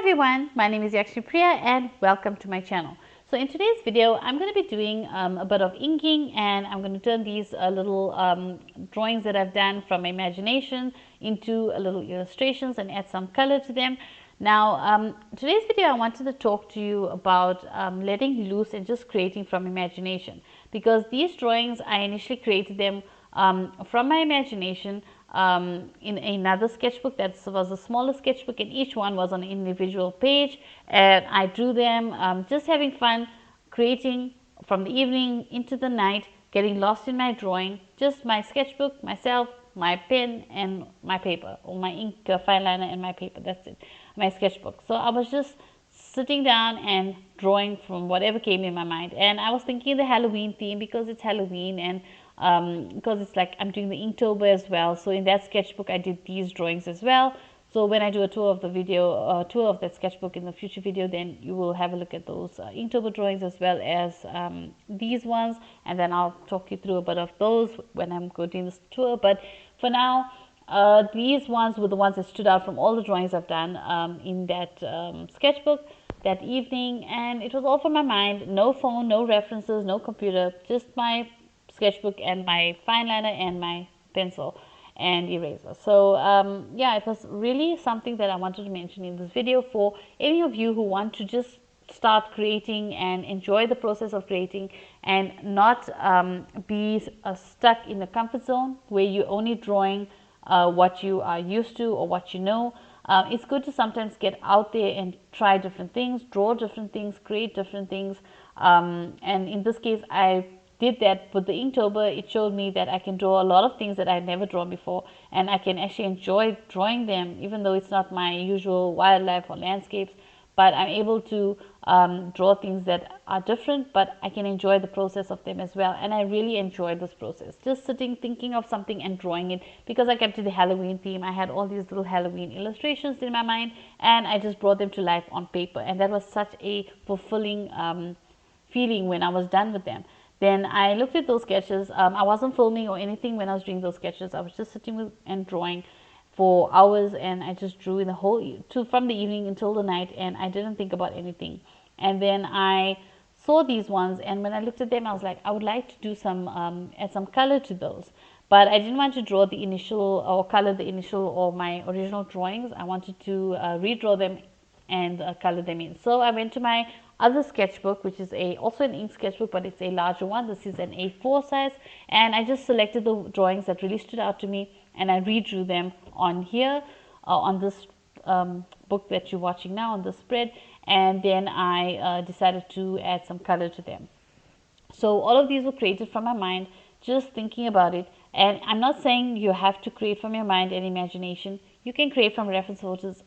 everyone, my name is Priya and welcome to my channel. So in today's video, I'm going to be doing a bit of inking, and I'm going to turn these little drawings that I've done from my imagination into little illustrations and add some color to them. Now, today's video, I wanted to talk to you about letting loose and just creating from imagination, because these drawings, I initially created them from my imagination in another sketchbook that was a smaller sketchbook, and each one was on an individual page, and I drew them just having fun, creating from the evening into the night, getting lost in my drawing, just my sketchbook, myself, my pen and my paper, or my ink fine liner and my paper. That's it, my sketchbook. So I was just sitting down and drawing from whatever came in my mind, and I was thinking the Halloween theme because it's Halloween, and because it's like I'm doing the Inktober as well. So in that sketchbook I did these drawings as well. So when I do a tour of the video, tour of that sketchbook in the future video, then you will have a look at those Inktober drawings as well as these ones, and then I'll talk you through a bit of those when I'm doing this tour. But for now, these ones were the ones that stood out from all the drawings I've done in that sketchbook that evening, and it was all from my mind. No phone, no references, no computer, just my sketchbook and my fine liner and my pencil and eraser. So yeah, it was really something that I wanted to mention in this video for any of you who want to just start creating and enjoy the process of creating, and not be stuck in the comfort zone where you're only drawing what you are used to or what you know. It's good to sometimes get out there and try different things, draw different things, create different things, and in this case I did that with the Inktober. It showed me that I can draw a lot of things that I've never drawn before, and I can actually enjoy drawing them, even though it's not my usual wildlife or landscapes. But I'm able to draw things that are different, but I can enjoy the process of them as well. And I really enjoyed this process, just sitting, thinking of something and drawing it, because I kept to the Halloween theme. I had all these little Halloween illustrations in my mind, and I just brought them to life on paper, and that was such a fulfilling feeling when I was done with them. Then I looked at those sketches. I wasn't filming or anything when I was doing those sketches. I was just sitting with and drawing for hours, and I just drew in the whole from the evening until the night, and I didn't think about anything. And then I saw these ones, and when I looked at them, I was like, I would like to do some add some color to those, but I didn't want to draw the initial or color the initial or my original drawings. I wanted to redraw them and color them in. So I went to my other sketchbook, which is also an ink sketchbook, but it's a larger one. This is an A4 size, and I just selected the drawings that really stood out to me, and I redrew them on here on this book that you're watching now, on the spread, and then I decided to add some color to them. So all of these were created from my mind, just thinking about it. And I'm not saying you have to create from your mind and imagination. You can create from reference photos.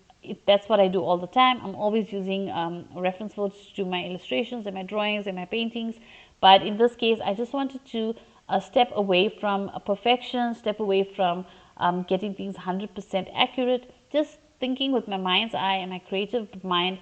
That's what I do all the time. I'm always using reference photos to my illustrations and my drawings and my paintings. But in this case, I just wanted to step away from perfection, step away from getting things 100% accurate, just thinking with my mind's eye and my creative mind,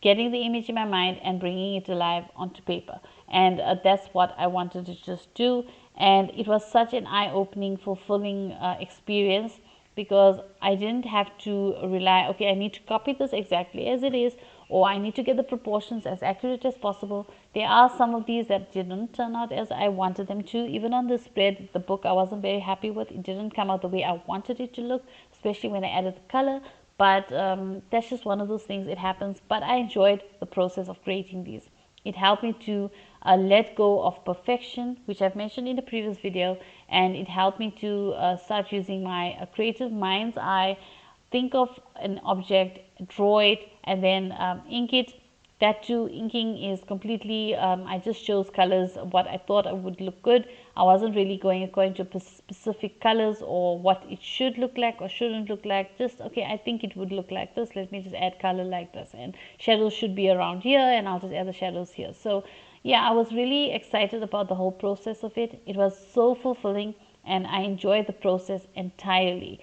getting the image in my mind and bringing it alive onto paper. And that's what I wanted to just do. And it was such an eye-opening, fulfilling experience, because I didn't have to rely, okay, I need to copy this exactly as it is, or I need to get the proportions as accurate as possible. There are some of these that didn't turn out as I wanted them to. Even on the spread, the book, I wasn't very happy with. It didn't come out the way I wanted it to look, especially when I added the color. But that's just one of those things. It happens. But I enjoyed the process of creating these. It helped me to let go of perfection, which I've mentioned in the previous video, and it helped me to start using my creative mind's eye, think of an object, draw it, and then ink it. That too, inking is completely, I just chose colors, what I thought would look good. I wasn't really going according to specific colors or what it should look like or shouldn't look like. Just, okay, I think it would look like this. Let me just add color like this. And shadows should be around here, and I'll just add the shadows here. So yeah, I was really excited about the whole process of it. It was so fulfilling, and I enjoyed the process entirely.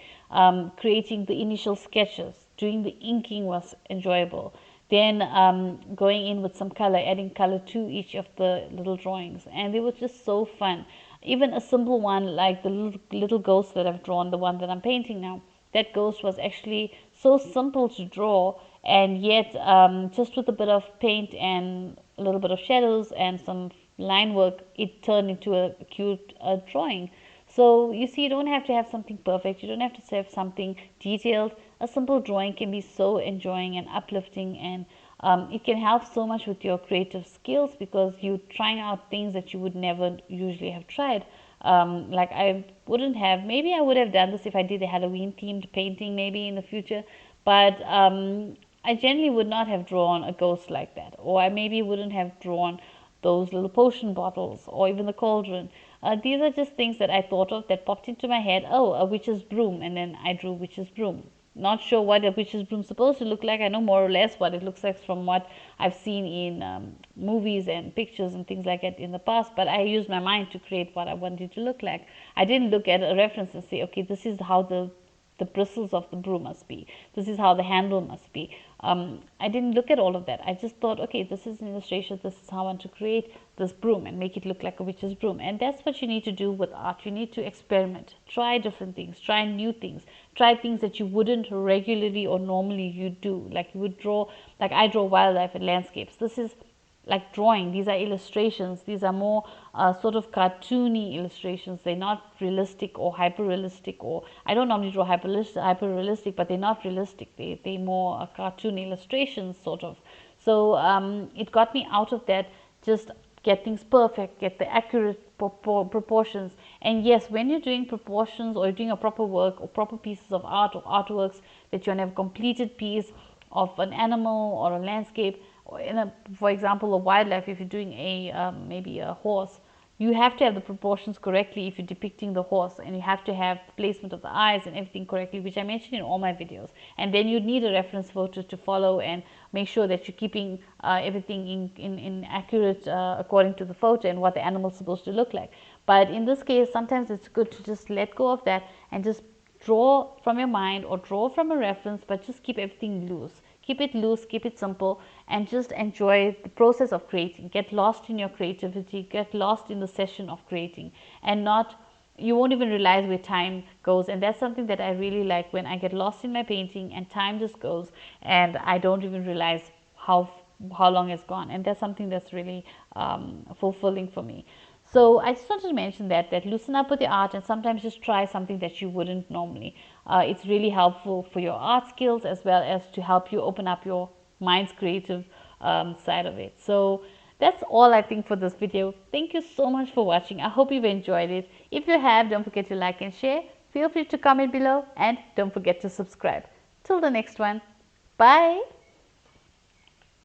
Creating the initial sketches, doing the inking was enjoyable. Then going in with some color, adding color to each of the little drawings, and it was just so fun. Even a simple one like the little ghost that I've drawn, the one that I'm painting now, that ghost was actually so simple to draw, and yet just with a bit of paint and a little bit of shadows and some line work, it turned into a cute drawing. So you see, you don't have to have something perfect, you don't have to have something detailed. A simple drawing can be so enjoying and uplifting, and it can help so much with your creative skills because you're trying out things that you would never usually have tried. Like I wouldn't have, maybe I would have done this if I did a Halloween themed painting maybe in the future, but I generally would not have drawn a ghost like that, or I maybe wouldn't have drawn those little potion bottles or even the cauldron. These are just things that I thought of that popped into my head. Oh, a witch's broom, and then I drew witch's broom. Not sure what a witch's broom is supposed to look like. I know more or less what it looks like from what I've seen in movies and pictures and things like that in the past, but I used my mind to create what I wanted to look like. I didn't look at a reference and say, okay, this is how the bristles of the broom must be. This is how the handle must be. I didn't look at all of that. I just thought, okay, this is an illustration. This is how I want to create this broom and make it look like a witch's broom. And that's what you need to do with art. You need to experiment, try different things, try new things, try things that you wouldn't regularly or normally you do. Like you would draw, like I draw wildlife and landscapes. This is like drawing. These are illustrations. These are more sort of cartoony illustrations. They're not realistic or hyper realistic, or I don't normally draw hyper realistic, but they're not realistic. They're more cartoon illustrations sort of. So it got me out of that, just get things perfect, get the accurate proportions. And yes, when you're doing proportions or you're doing a proper work or proper pieces of art or artworks, that you have a completed piece of an animal or a landscape, for example, a wildlife, if you're doing a maybe a horse, you have to have the proportions correctly if you're depicting the horse, and you have to have the placement of the eyes and everything correctly, which I mentioned in all my videos. And then you need a reference photo to follow and make sure that you're keeping everything in accurate according to the photo and what the animal is supposed to look like. But in this case, sometimes it's good to just let go of that and just draw from your mind or draw from a reference, but just keep everything loose. Keep it loose, keep it simple, and just enjoy the process of creating. Get lost in your creativity, get lost in the session of creating, and you won't even realize where time goes. And that's something that I really like, when I get lost in my painting and time just goes and I don't even realize how long has gone. And that's something that's really fulfilling for me. So I just wanted to mention that loosen up with your art and sometimes just try something that you wouldn't normally. It's really helpful for your art skills as well as to help you open up your mind's creative side of it. So that's all I think for this video. Thank you so much for watching. I hope you've enjoyed it. If you have, don't forget to like and share. Feel free to comment below and don't forget to subscribe. Till the next one. Bye.